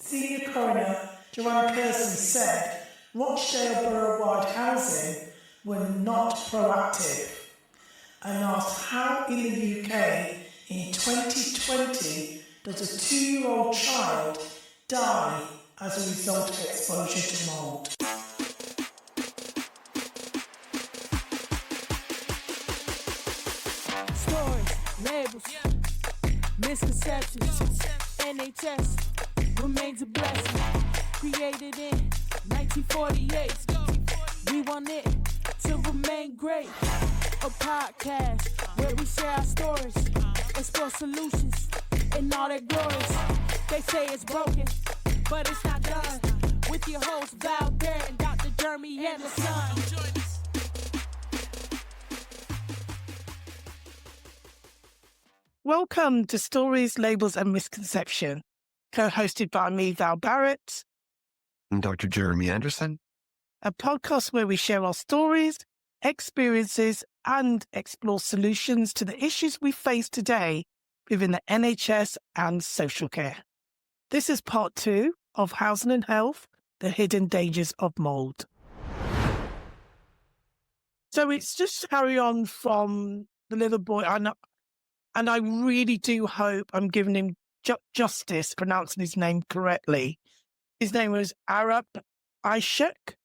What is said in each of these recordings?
Senior Coroner Joanne Kersley said Rochdale Borough-wide housing were not proactive, and asked how in the UK in 2020 does a 2-year-old child die as a result of exposure to mould. Stories, labels, misconceptions. NHS remains a blessing. Created in 1948. We want it to remain great. A podcast where we share our stories, explore solutions in all their glories. They say it's broken, but it's not done. With your hosts Val, Barrett, and Dr. Jeremy Anderson. Welcome to Stories, Labels and Misconceptions, co-hosted by me, Val Barrett. And Dr. Jeremy Anderson. A podcast where we share our stories, experiences and explore solutions to the issues we face today within the NHS and social care. This is part 2 of Housing and Health, the Hidden Dangers of Mould. So it's just carry on from the little boy. And I really do hope I'm giving him justice, pronouncing his name correctly. His name was Awaab Ishak.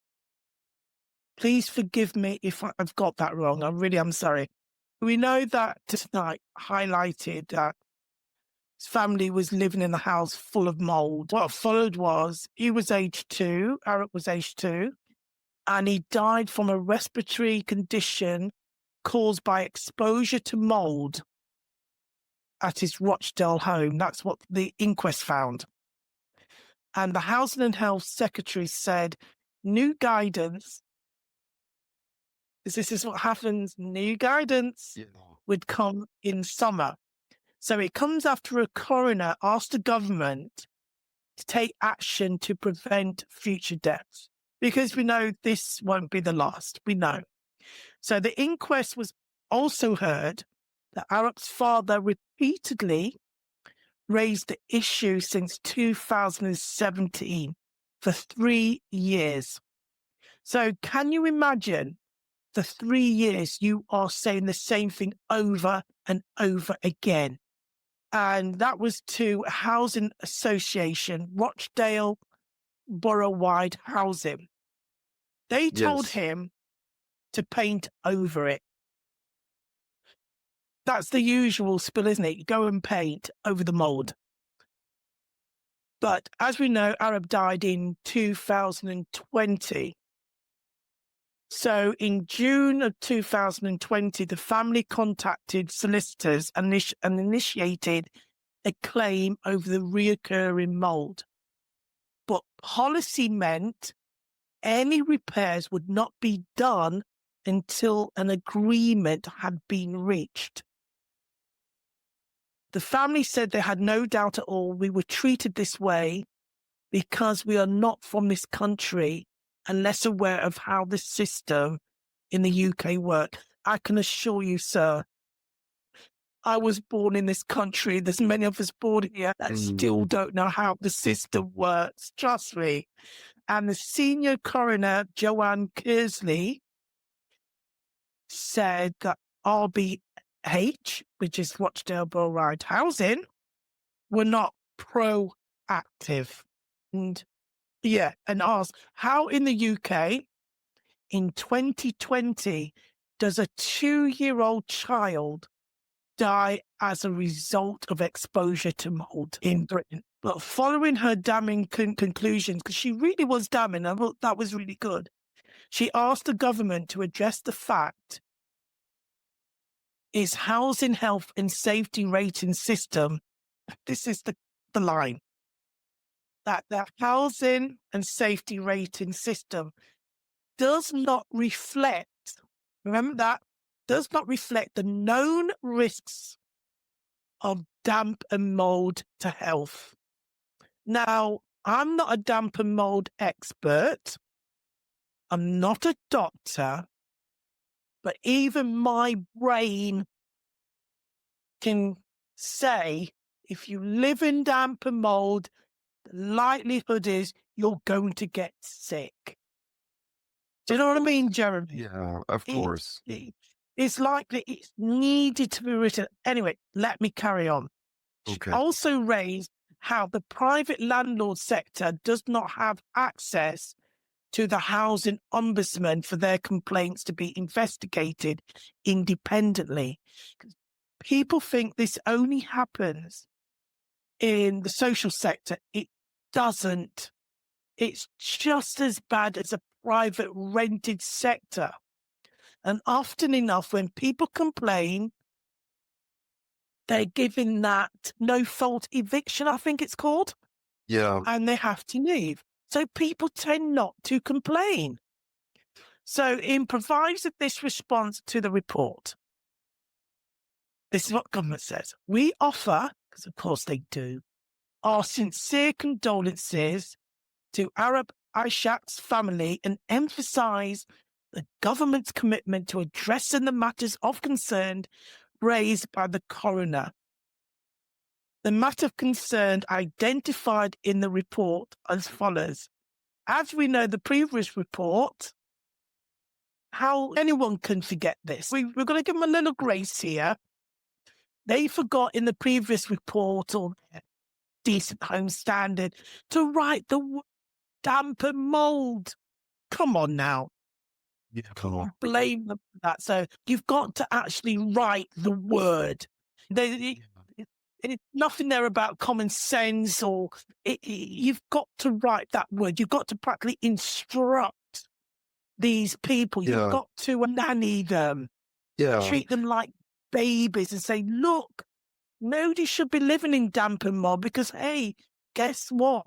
Please forgive me if I've got that wrong. I really am sorry. We know that tonight highlighted that his family was living in a house full of mould. What followed was he was age 2, Awaab was age 2, and he died from a respiratory condition caused by exposure to mould at his Rochdale home. That's what the inquest found. And the Housing and Health Secretary said new guidance, this is what happens, new guidance would come in summer. So it comes after a coroner asked the government to take action to prevent future deaths, because we know this won't be the last, we know. So the inquest was also heard that Awaab's father repeatedly raised the issue since 2017 for 3 years. So can you imagine the 3 years you are saying the same thing over and over again? And that was to a housing association, Rochdale Borough-wide Housing. They told him to paint over it. That's the usual spill, isn't it? You go and paint over the mould. But as we know, Awaab died in 2020. So in June of 2020, the family contacted solicitors and initiated a claim over the reoccurring mould. But policy meant any repairs would not be done until an agreement had been reached. The family said they had no doubt at all we were treated this way because we are not from this country and less aware of how the system in the UK works. I can assure you, sir, I was born in this country. There's many of us born here that still don't know how the system works. Trust me. And the senior coroner, Joanne Kersley, said that RBH, which is Rochdale Borough-wide Housing, were not proactive. And asked, how in the UK in 2020 does a 2-year-old child die as a result of exposure to mould in Britain? But following her damning conclusions, because she really was damning, I thought that was really good, she asked the government to address the fact is housing health and safety rating system, this is the line, that the housing and safety rating system does not reflect, remember that, does not reflect the known risks of damp and mould to health. Now, I'm not a damp and mould expert. I'm not a doctor, but even my brain can say if you live in damp and mould, the likelihood is you're going to get sick. Do you know what I mean, Jeremy? Yeah, of course. It's likely it's needed to be written. Anyway, let me carry on. She Okay. also raised how the private landlord sector does not have access to the housing ombudsman for their complaints to be investigated independently. People think this only happens in the social sector. It doesn't. It's just as bad as a private rented sector. And often enough, when people complain, they're given that no-fault eviction, I think it's called. Yeah. And they have to leave. So people tend not to complain. So in provides of this response to the report, this is what government says. We offer, because of course they do, our sincere condolences to Awaab Ishak's family and emphasise the government's commitment to addressing the matters of concern raised by the coroner. The matter of concern identified in the report as follows. As we know, the previous report, how anyone can forget this. We're going to give them a little grace here. They forgot in the previous report or decent home standard to write the damp and mould. Come on now. Yeah, come on. Blame them for that. So you've got to actually write the word. It's nothing there about common sense or you've got to write that word. You've got to practically instruct these people. You've got to nanny them. Treat them like babies and say, look, nobody should be living in damp and mold because, hey, guess what?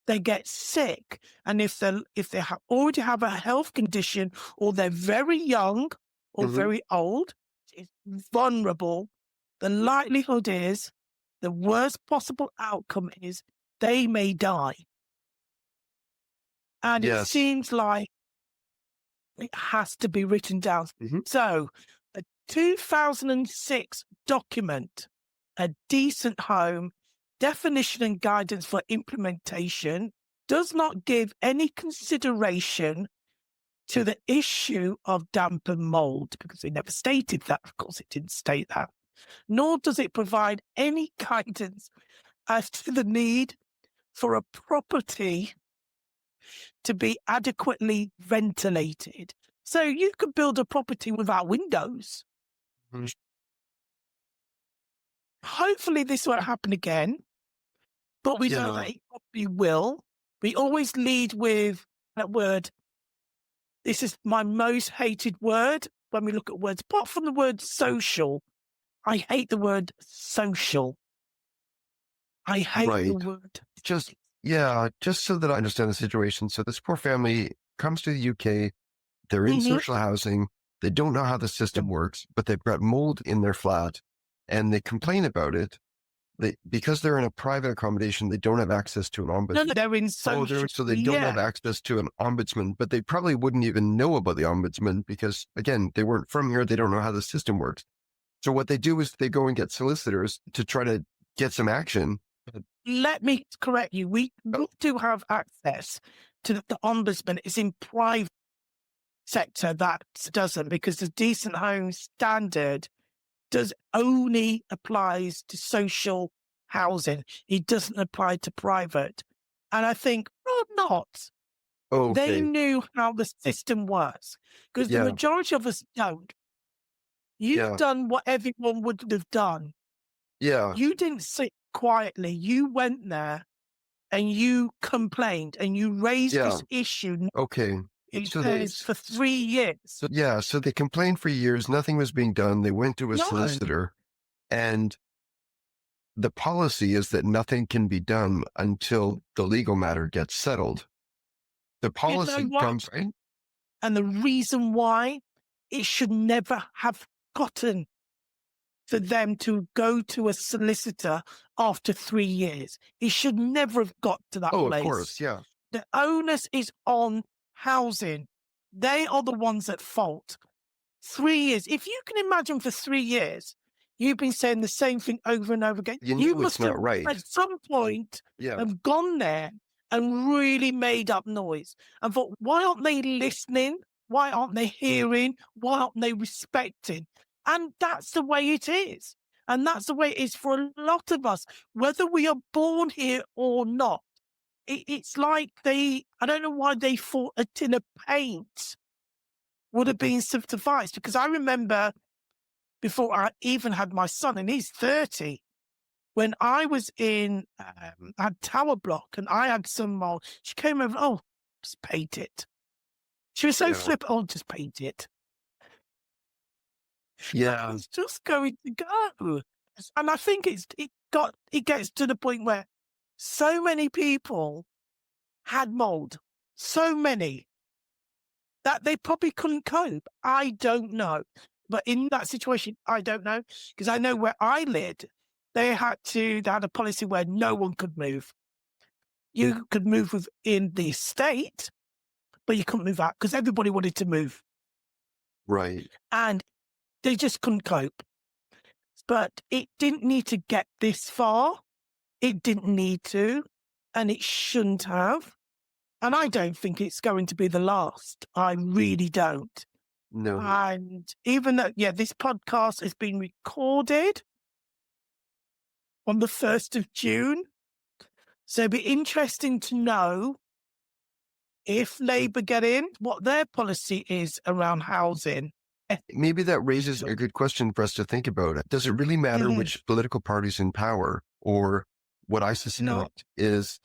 They get sick. And if they already have a health condition or they're very young or very old, it's vulnerable, the likelihood is the worst possible outcome is they may die. And it seems like it has to be written down. So a 2006 document, A Decent Home, Definition and Guidance for Implementation, does not give any consideration to the issue of damp and mould, because it never stated that. Of course, it didn't state that. Nor does it provide any guidance as to the need for a property to be adequately ventilated. So you could build a property without windows. Hopefully this won't happen again, but we know that it probably will. We always lead with that word. This is my most hated word when we look at words. Apart from the word social, I hate the word social. I hate the word. Just so that I understand the situation. So this poor family comes to the UK. They're in social housing. They don't know how the system works, but they've got mold in their flat and they complain about it. Because they're in a private accommodation, they don't have access to an ombudsman. No, they're in social. So they don't have access to an ombudsman, but they probably wouldn't even know about the ombudsman because, again, they weren't from here. They don't know how the system works. So what they do is they go and get solicitors to try to get some action. Let me correct you. We do have access to the ombudsman. It's in private sector that doesn't, because the Decent Home Standard only applies to social housing. It doesn't apply to private. And I think, not. They knew how the system works, because the majority of us don't. You've done what everyone would have done. You didn't sit quietly. You went there and you complained and you raised this issue. For 3 years. So they complained for years. Nothing was being done. They went to a solicitor, and the policy is that nothing can be done until the legal matter gets settled. The policy comes in. And the reason why it should never have gotten for them to go to a solicitor after 3 years. It should never have got to that place. Of course, The onus is on housing. They are the ones at fault. 3 years. If you can imagine for 3 years, You've been saying the same thing over and over again. You You know it's must not have, right. at some point, Yeah. have gone there and really made up noise and thought, why aren't they listening? Why aren't they hearing? Why aren't they respecting? And that's the way it is. And that's the way it is for a lot of us, whether we are born here or not. It's like I don't know why they thought a tin of paint would have been sufficed, because I remember before I even had my son, and he's 30, when I was in at Tower Block and I had some mold, she came over, oh, just paint it. She was so Yeah. flippant, oh, just paint it. Yeah. It's just going to go. And I think it gets to the point where so many people had mold, so many, that they probably couldn't cope. I don't know. But in that situation, I don't know. Because I know where I lived, they had a policy where no one could move. You could move within the estate, but you couldn't move out because everybody wanted to move. Right. And they just couldn't cope. But it didn't need to get this far. It didn't need to. And it shouldn't have. And I don't think it's going to be the last. I really don't. No. And even though, this podcast has been recorded on the 1st of June. So it'd be interesting to know if Labour get in, what their policy is around housing. Maybe that raises a good question for us to think about. Does it really matter Mhm. which political party's in power? Or what I suspect is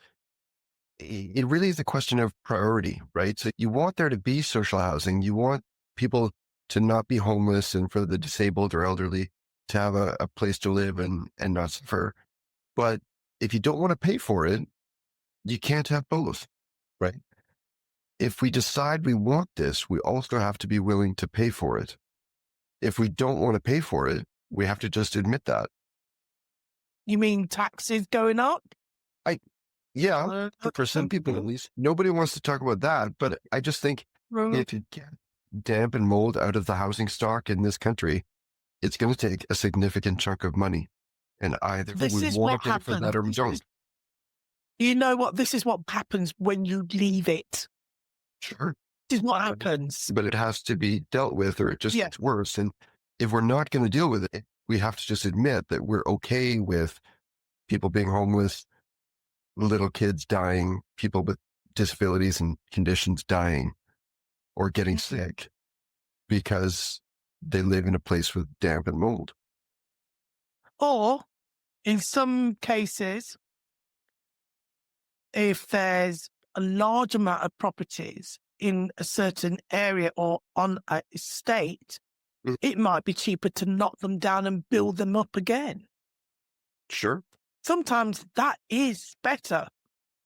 it really is a question of priority, right? So you want there to be social housing. You want people to not be homeless and for the disabled or elderly to have a place to live and not suffer. But if you don't want to pay for it, you can't have both, right? If we decide we want this, we also have to be willing to pay for it. If we don't want to pay for it, we have to just admit that. You mean taxes going up? Yeah, for some people at least. Nobody wants to talk about that, but I just think if you get damp and mold out of the housing stock in this country, it's going to take a significant chunk of money. And either This we is want what to pay for that or we don't. You know what? This is what happens when you leave it. Sure. This is what happens. But it has to be dealt with or it just gets worse. And if we're not going to deal with it, we have to just admit that we're okay with people being homeless, little kids dying, people with disabilities and conditions dying or getting sick because they live in a place with damp and mold. Or in some cases, if there's a large amount of properties in a certain area or on a estate, it might be cheaper to knock them down and build them up again. Sure. Sometimes that is better.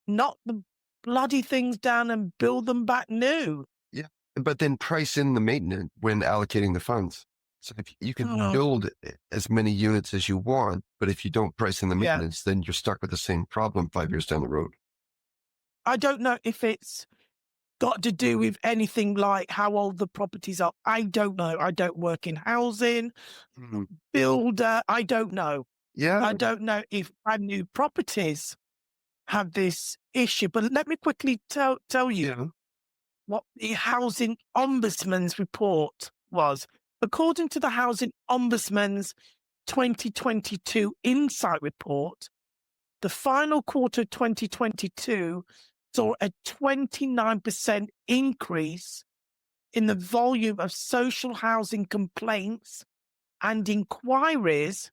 Knock the bloody things down and build them back new. Yeah. But then price in the maintenance when allocating the funds. So if you can build as many units as you want, but if you don't price in the maintenance, then you're stuck with the same problem 5 years down the road. I don't know if it's got to do with anything like how old the properties are. I don't know. I don't work in housing, builder. I don't know. Yeah. I don't know if brand new properties have this issue. But let me quickly tell you what the Housing Ombudsman's report was. According to the Housing Ombudsman's 2022 Insight Report, the final quarter of 2022 saw a 29% increase in the volume of social housing complaints and inquiries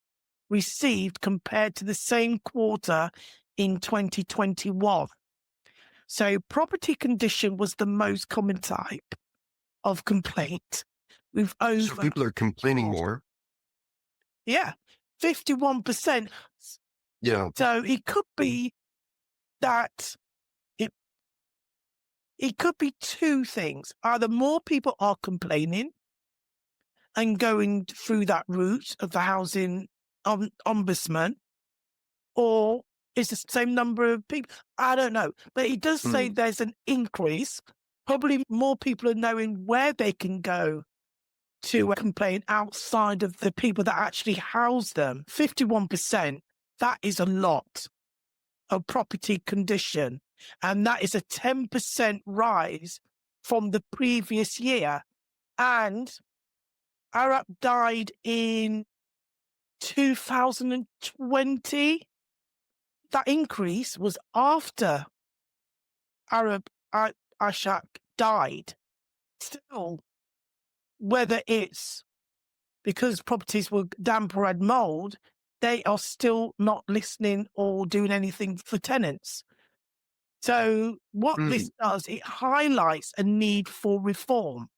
received compared to the same quarter in 2021. So property condition was the most common type of complaint. With over, so people are complaining more. Yeah, 51%. Yeah. So it could be that it could be two things. Either more people are complaining and going through that route of the housing ombudsman, or it's the same number of people. I don't know. But it does say there's an increase. Probably more people are knowing where they can go to complain outside of the people that actually house them. 51%, that is a lot of property condition. And that is a 10% rise from the previous year. And Awaab died in 2020. That increase was after Awaab Ishak died. Still, whether it's because properties were damp or had mould, they are still not listening or doing anything for tenants. So what this does, it highlights a need for reform.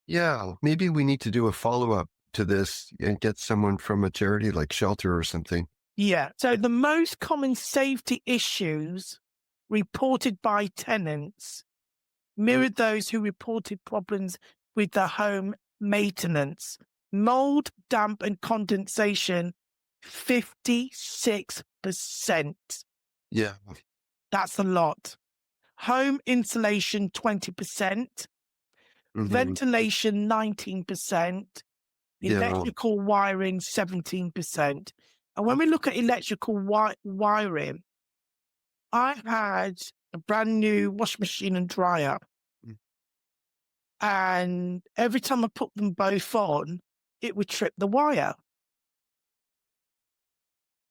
Yeah, maybe we need to do a follow-up to this and get someone from a charity like Shelter or something. Yeah. So the most common safety issues reported by tenants mirrored those who reported problems with their home maintenance. Mold, damp, and condensation, 56%. Yeah. That's a lot. Home insulation, 20%. Ventilation, 19%. Electrical wiring, 17%. And when we look at electrical wiring, I had a brand new washing machine and dryer. And every time I put them both on, it would trip the wire.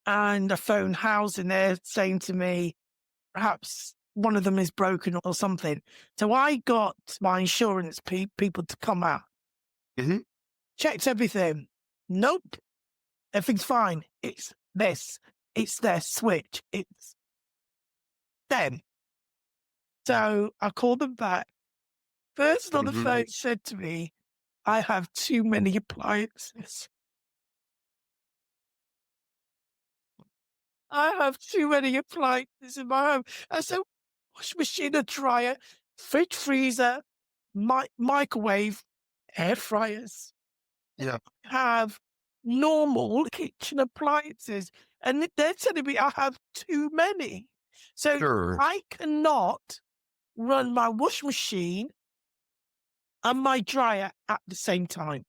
And I phoned housing there saying to me, perhaps one of them is broken or something. So I got my insurance people to come out. Checked everything. Nope. Everything's fine. It's this. It's their switch. It's them. So I called them back. Person on the phone said to me, I have too many appliances. I have too many appliances in my home. I said, washing machine, a dryer, fridge, freezer, microwave, air fryers. Yeah. I have normal kitchen appliances. And they're telling me I have too many. So I cannot run my washing machine and my dryer at the same time.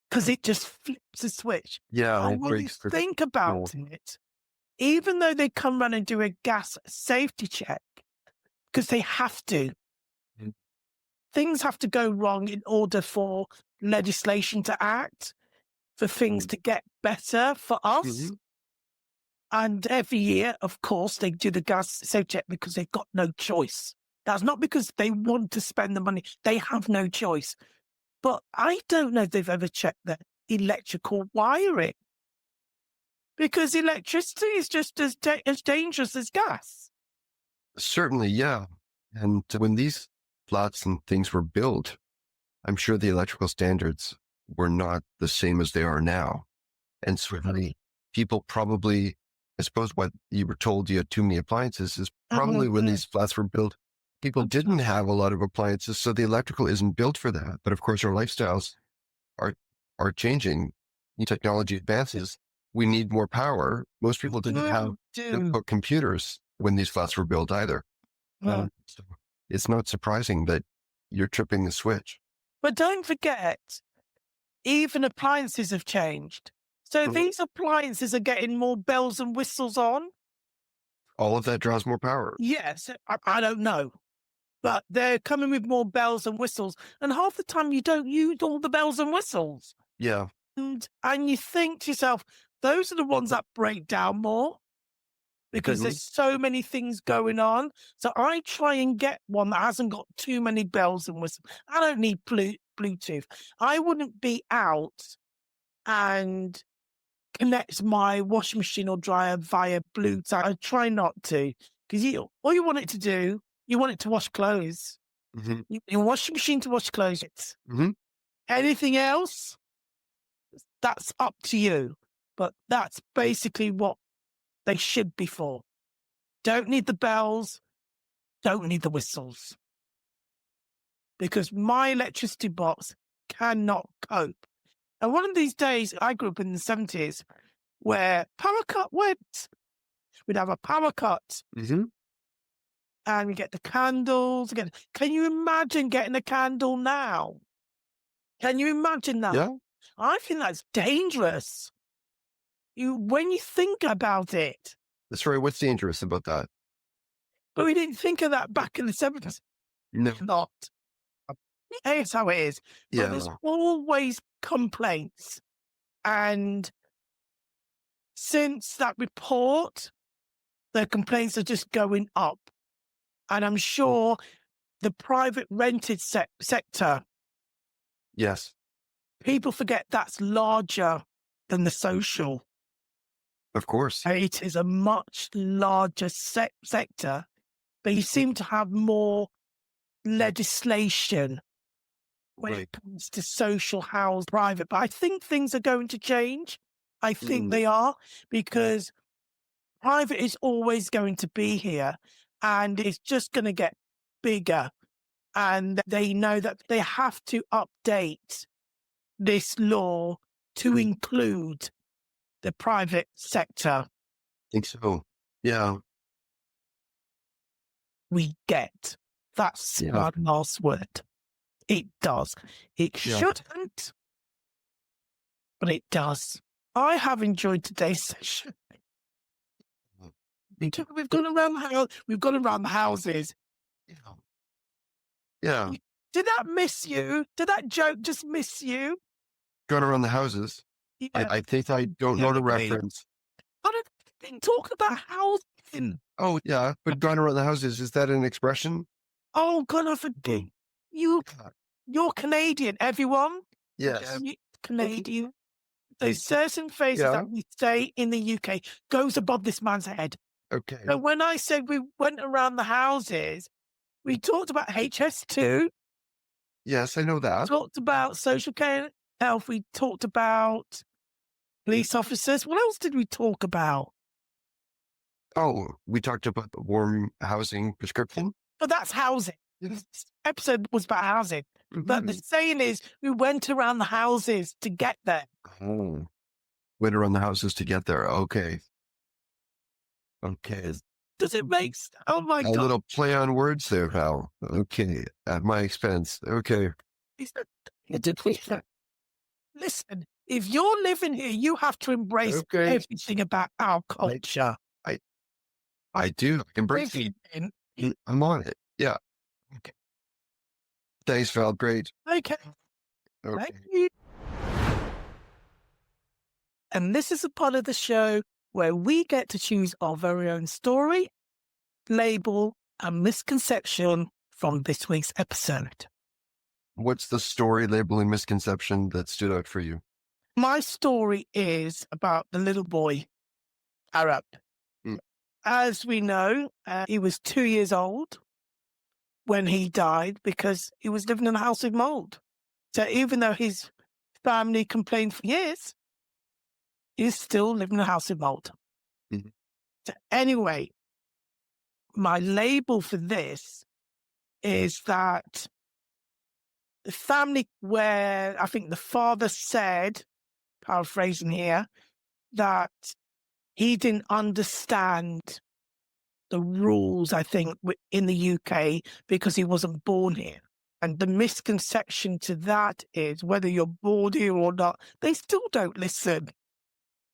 Because it just flips a switch. Yeah. And when you think about it, even though they come run and do a gas safety check, because they have to, things have to go wrong in order for legislation to act, for things to get better for us. And every year, of course, they do the gas safety check because they've got no choice. That's not because they want to spend the money. They have no choice. But I don't know if they've ever checked the electrical wiring. Because electricity is just as dangerous as gas. Certainly, yeah. And when these flats and things were built, I'm sure the electrical standards were not the same as they are now. And certainly people probably, I suppose what you were told you had too many appliances is probably when these flats were built, people didn't have a lot of appliances, so the electrical isn't built for that. But of course, our lifestyles are changing. Technology advances. We need more power. Most people didn't have computers when these flats were built either. So it's not surprising that you're tripping the switch. But don't forget, even appliances have changed. So these appliances are getting more bells and whistles on. All of that draws more power. Yes, I don't know. But they're coming with more bells and whistles. And half the time you don't use all the bells and whistles. Yeah. And you think to yourself, those are the ones that break down more because there's so many things going on. So I try and get one that hasn't got too many bells and whistles. I don't need Bluetooth. I wouldn't be out and connect my washing machine or dryer via Bluetooth. I try not to because all you want it to do, you want it to wash clothes. Your washing machine to wash clothes. Anything else, that's up to you. But that's basically what they should be for. Don't need the bells, don't need the whistles. Because my electricity box cannot cope. And one of these days, I grew up in the 70s where power cut went. We'd have a power cut. and we get the candles again. Can you imagine getting a candle now? Can you imagine that? Yeah. I think that's dangerous. When you think about it. That's right. What's dangerous about that? But we didn't think of that back in the 70s. No. Not. Here's how it is. But there's Yeah. always complaints. And since that report, the complaints are just going up. And I'm sure the private rented sector, Yes. people forget that's larger than the social. Of course. It is a much larger sector, but you seem to have more legislation when it comes to social house, private. But I think things are going to change. I think they are, because private is always going to be here, and it's just going to get bigger. And they know that they have to update this law to include the private sector. I think so. Yeah. We get. That's my last word. It does. It shouldn't, but it does. I have enjoyed today's session. We've gone around the house. We've gone around the houses. Yeah. Did that miss you? Did that joke just miss you? Going around the houses. Yeah. I think I don't know the reference. I don't think talking about housing. Oh, yeah. But going around the houses, is that an expression? Oh, God, I forget. You're Canadian, everyone. Yes. Canadian. There's certain phrases that we say in the UK goes above this man's head. Okay. So when I said we went around the houses, we talked about HS2. Yes, I know that. We talked about social care and health. We talked about police officers. What else did we talk about? Oh, we talked about the warm housing prescription. But that's housing. This episode was about housing. But the saying is, we went around the houses to get there. Oh, went around the houses to get there. Okay. Okay. Does it make sense? Oh, my God. A little play on words there, pal. Okay. At my expense. Okay. Listen, if you're living here, you have to embrace everything about our culture. I do. Embrace it. I'm on it. Yeah. Okay. Thanks, Val. Great. Okay. Thank you. And this is a part of the show where we get to choose our very own story, label, and misconception from this week's episode. What's the story, label, and misconception that stood out for you? My story is about the little boy, Barrett. As we know, he was 2 years old when he died because he was living in a house with mold. So even though his family complained for years, he's still living in a house with mold. So anyway, my label for this is that the family where I think the father said, paraphrasing here, that he didn't understand the rules, I think, in the UK because he wasn't born here. And the misconception to that is whether you're born here or not, they still don't listen.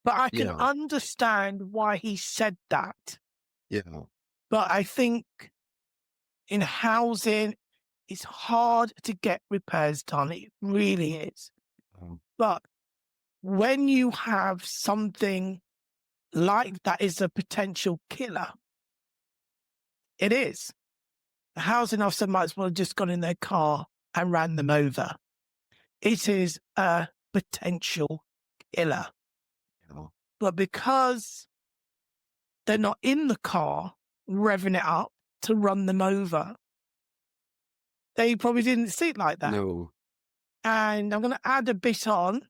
But I can understand why he said that. Yeah. But I think in housing, it's hard to get repairs done. It really is. But when you have something like that is a potential killer, it is. The housing officer might as well have just gone in their car and ran them over. It is a potential killer. But because they're not in the car revving it up to run them over, they probably didn't see it like that. No. And I'm going to add a bit on,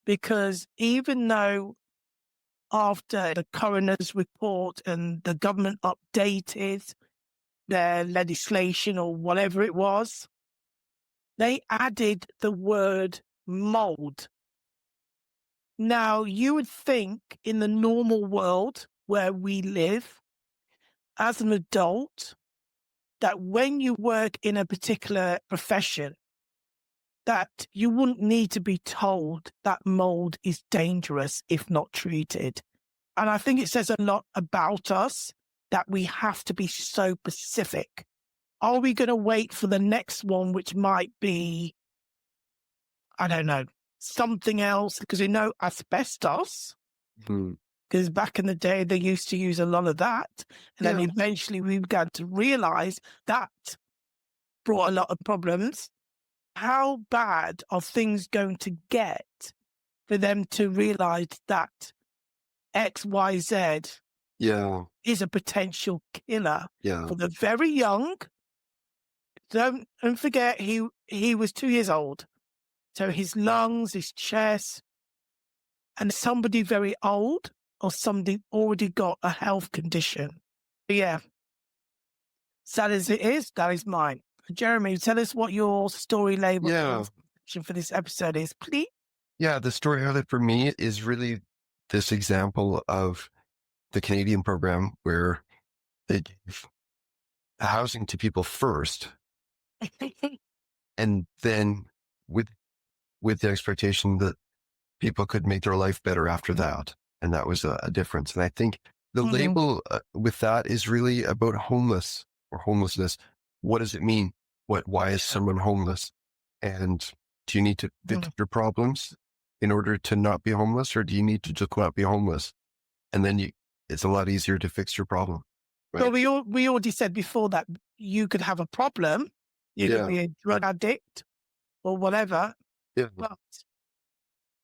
because even though after the coroner's report and the government updated their legislation or whatever it was, they added the word mould. Now, you would think in the normal world where we live, as an adult that when you work in a particular profession, that you wouldn't need to be told that mold is dangerous if not treated. And I think it says a lot about us that we have to be so specific. Are we going to wait for the next one, which might be, I don't know, something else? Because we know asbestos, because back in the day, they used to use a lot of that. And then eventually we began to realize that brought a lot of problems. How bad are things going to get for them to realize that XYZ is a potential killer for the very young? Don't forget, he was 2 years old. So his lungs, his chest, and somebody very old or somebody already got a health condition. But yeah, sad as it is, that is mine. Jeremy, tell us what your story label for this episode is, please. Yeah, the story highlight for me is really this example of the Canadian program where they give housing to people first, and then with the expectation that people could make their life better after that. And that was a difference. And I think the label with that is really about homeless or homelessness. What does it mean? Why is someone homeless? And do you need to fix your problems in order to not be homeless, or do you need to just not be homeless? And then it's a lot easier to fix your problem. Right? Well, we already said before that you could have a problem. You could be a drug addict or whatever. Yeah. But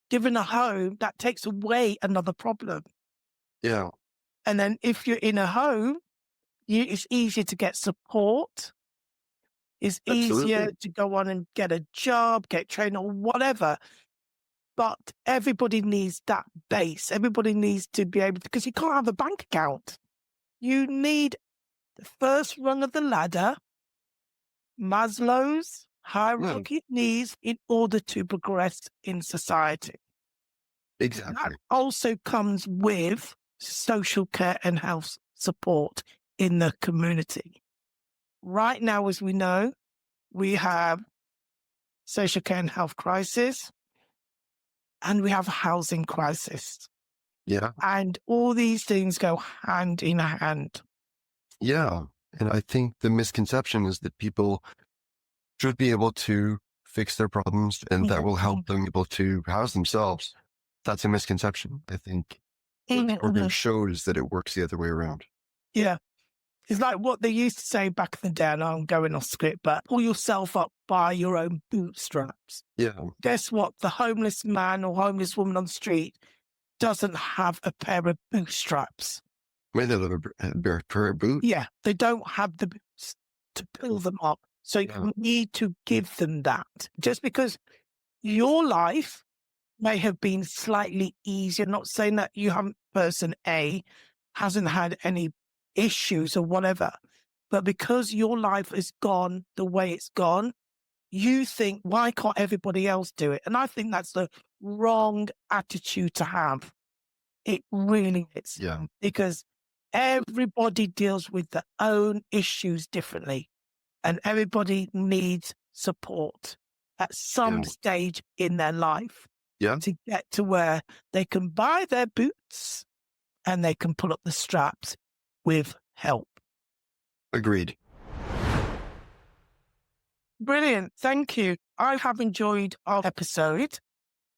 given a home, that takes away another problem. Yeah. And then if you're in a home, it's easier to get support. It's easier to go on and get a job, get trained or whatever. But everybody needs that base. Everybody needs to be able to, because you can't have a bank account. You need the first rung of the ladder, Maslow's hierarchy of needs, in order to progress in society. Exactly. That also comes with social care and health support in the community. Right now, as we know, we have social care and health crisis, and we have a housing crisis. Yeah. And all these things go hand in hand. Yeah. And I think the misconception is that people should be able to fix their problems and that will help them able to house themselves. That's a misconception. I think what program shows that it works the other way around. Yeah. It's like what they used to say back in the day, and I'm going off script, but pull yourself up by your own bootstraps. Yeah. Guess what? The homeless man or homeless woman on the street doesn't have a pair of bootstraps. With a little pair of boots? Yeah, they don't have the boots to pull them up. So you need to give them that. Just because your life may have been slightly easier, not saying that you haven't, person A hasn't had any issues or whatever, but because your life has gone the way it's gone, you think, why can't everybody else do it? And I think that's the wrong attitude to have. It really is. Yeah. Because everybody deals with their own issues differently, and everybody needs support at some stage in their life to get to where they can buy their boots and they can pull up the straps with help. Agreed. Brilliant. Thank you. I have enjoyed our episode.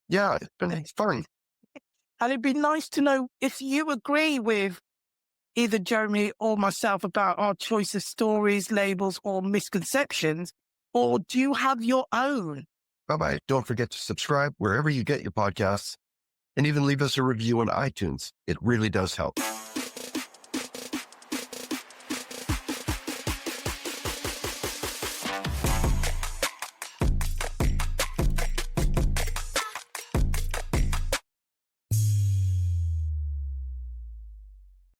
Yeah, it's been fun. And it'd be nice to know if you agree with either Jeremy or myself about our choice of stories, labels, or misconceptions, or do you have your own? Bye-bye. Don't forget to subscribe wherever you get your podcasts, and even leave us a review on iTunes. It really does help.